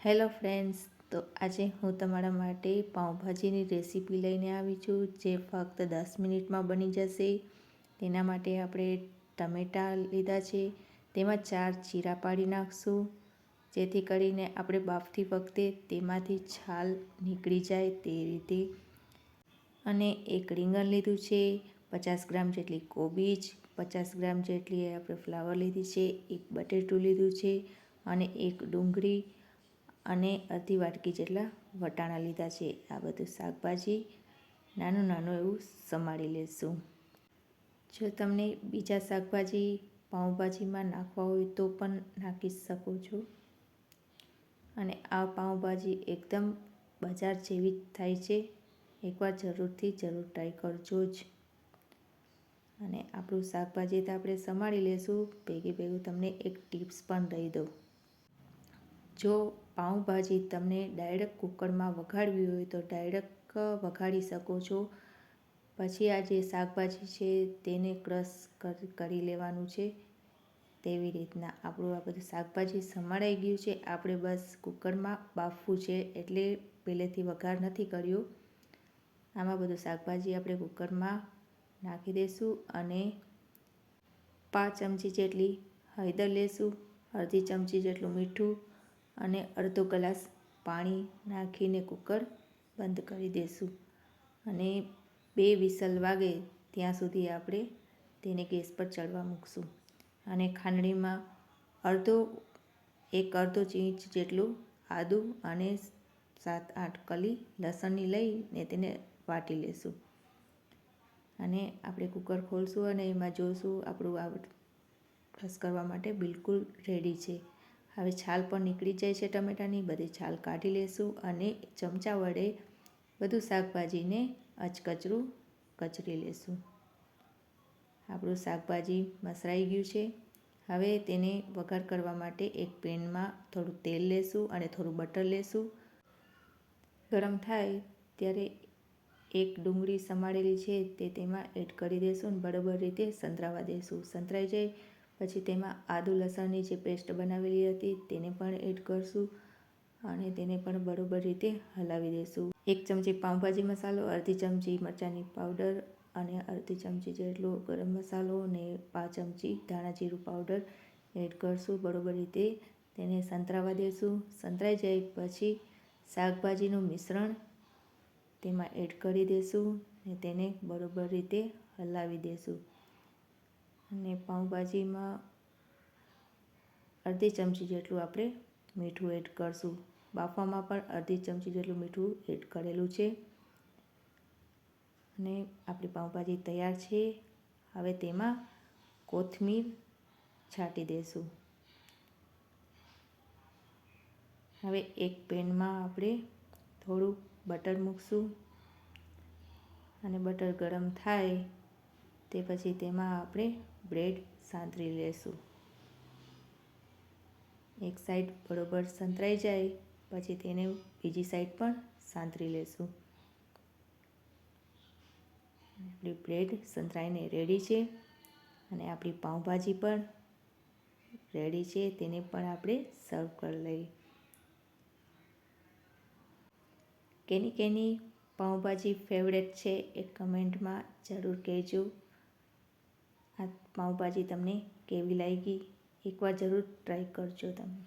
Hello friends, તો આજે હું તમારા માટે પાઉંભાજીની રેસીપી લઈને આવી છું, જે ફક્ત 10 મિનિટમાં બની જશે. તેના માટે આપણે ટમેટાં લીધા છે, તેમાં 4 ચીરા પાડી નાખશું, જેથી કરીને આપણે બાફતી વખતે તેમાંથી છાલ નીકળી જાય તે રીતે. અને એક રીંગણ લીધું છે, 50 ગ્રામ જેટલી કોબીજ, 50 ગ્રામ જેટલી આપણે ફ્લાવર લીધી છે, એક બટેટું લીધું છે અને એક ડુંગળી અને અડધી વાટકી જેટલા વટાણા લીધા છે. આ બધું શાકભાજી નાનું નાનું એવું સમારી લેશું. જો તમને બીજા શાકભાજી પાઉંભાજીમાં નાખવા હોય તો પણ નાખી શકો છો. અને આ પાઉંભાજી એકદમ બજાર જેવી જ થાય છે. એકવાર જરૂર ટ્રાય કરજો જ. અને આપણું શાકભાજી તો આપણે સમારી લેશું, ભેગું તમને એક ટિપ્સ પણ દઈ દઉં. જો પાઉંભાજી તમને ડાયરેક્ટ કુકરમાં વઘારવી હોય તો ડાયરેક્ટ વઘારી શકો છો. પછી આ જે શાકભાજી છે તેને ક્રશ કરી લેવાનું છે. તેવી રીતના આપણું આ બધું શાકભાજી સમારાઈ ગયું છે. આપણે બસ કુકરમાં બાફવું છે, એટલે પહેલેથી વઘાર નથી કર્યો. આમાં બધું શાકભાજી આપણે કુકરમાં નાખી દઈશું અને 5 ચમચી જેટલી હળદર લેશું, અડધી ચમચી જેટલું મીઠું અને અડધો ગ્લાસ પાણી નાખીને કુકર બંધ કરી દઈશું. અને 2 વિસલ વાગે ત્યાં સુધી આપણે તેને ગેસ પર ચડવા મૂકશું. અને ખાંડણીમાં અડધો ઇંચ જેટલું આદું અને 7-8 કલી લસણની લઈને તેને વાટી લેશું. અને આપણે કુકર ખોલશું અને એમાં જોઈશું આપણું આ ક્રશ કરવા માટે બિલકુલ રેડી છે. હવે છાલ પણ નીકળી જાય છે, ટમેટાની બધી છાલ કાઢી લેશું અને ચમચા વડે બધું શાકભાજીને અચકચરું કચરી લેશું. આપણું શાકભાજી મસરાઈ ગયું છે. હવે તેને વઘાર કરવા માટે એક પેનમાં થોડું તેલ લેશું અને થોડું બટર લેશું. ગરમ થાય ત્યારે એક ડુંગળી સમારેલી છે તે તેમાં એડ કરી દઈશું અને બરાબર રીતે સંતરાવા દઈશું. સંતરાઈ જાય પછી તેમાં આદુ લસણની જે પેસ્ટ બનાવેલી હતી તેને પણ એડ કરશું અને તેને પણ બરાબર રીતે હલાવી દઈશું. 1 ચમચી પાઉંભાજી મસાલો, અડધી ચમચી મરચાંની પાવડર અને અડધી ચમચી જેટલો ગરમ મસાલો અને 5 ચમચી ધાણા જીરું પાવડર એડ કરશું. બરાબર રીતે તેને સંતરાવા દઈશું. સંતરાઈ જાય પછી શાકભાજીનું મિશ્રણ તેમાં એડ કરી દઈશું અને તેને બરાબર રીતે હલાવી દઈશું. અને પાઉંભાજીમાં અડધી ચમચી જેટલું આપણે મીઠું એડ કરશું. બાફવામાં પણ અડધી ચમચી જેટલું મીઠું એડ કરેલું છે. અને આપણી પાઉંભાજી તૈયાર છે. હવે તેમાં કોથમીર છાંટી દઈશું. હવે એક પેનમાં આપણે થોડું બટર મૂકશું અને બટર ગરમ થાય તે પછી તેમાં આપણે બ્રેડ સાંતળી લેશું. એક સાઈડ બરાબર સંતરાઈ જાય પછી તેને બીજી સાઈડ પણ સાંતળી લેશું. આપણી બ્રેડ સંતરાઈને રેડી છે અને આપણી પાઉંભાજી પણ રેડી છે. તેને પણ આપણે સર્વ કરી લઈએ. કેની પાઉંભાજી ફેવરેટ છે એ કમેન્ટમાં જરૂર કહેજો. આ પાઉંભાજી તમને કેવી લાગી એકવાર જરૂર ટ્રાય કરજો તમે.